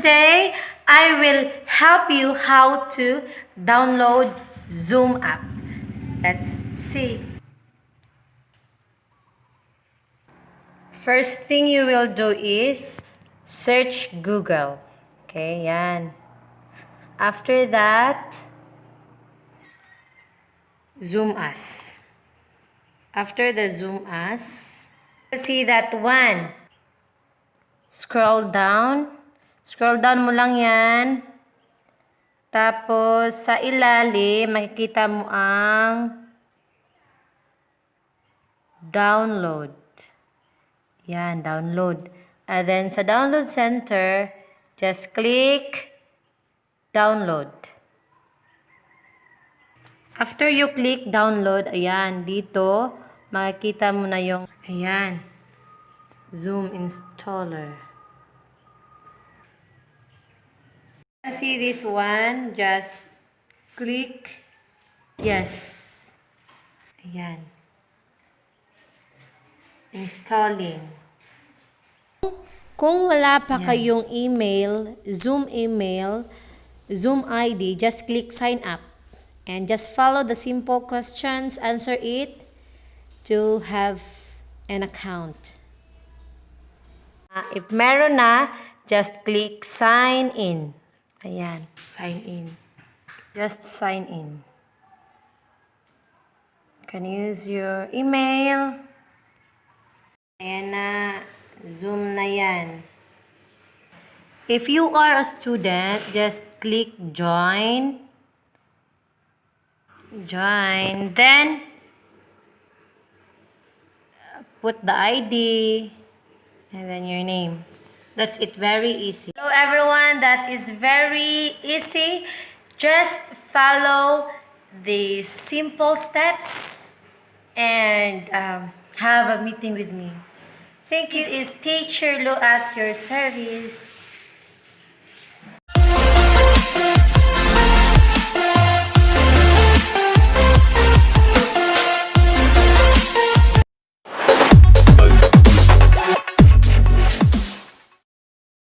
today I will help you how to download Zoom app. Let's see. First thing you will do is search Google. Okay, yan. After that, Zoom Us. After the Zoom Us, you'll see that one. Scroll down. Scroll down mo lang yan. Tapos, sa ilalim, makikita mo ang download. Yan, download. And then, sa download center, just click download. After you click download, ayan, dito, makikita mo na yung, ayan, Zoom installer. See this one, just click yes. Ayan. Installing. Kung wala pa kayong email, Zoom ID, just click sign up. And just follow the simple questions, answer it to have an account. If meron na, just click sign in. Ayan, sign in. Just sign in. You can use your email. Ayan na, Zoom na yan. If you are a student, just click join. Join. Then, put the ID and then your name. That's it. Very easy. Hello everyone. That is very easy. Just follow the simple steps and have a meeting with me. Thank you. This is Teacher Lu at your service.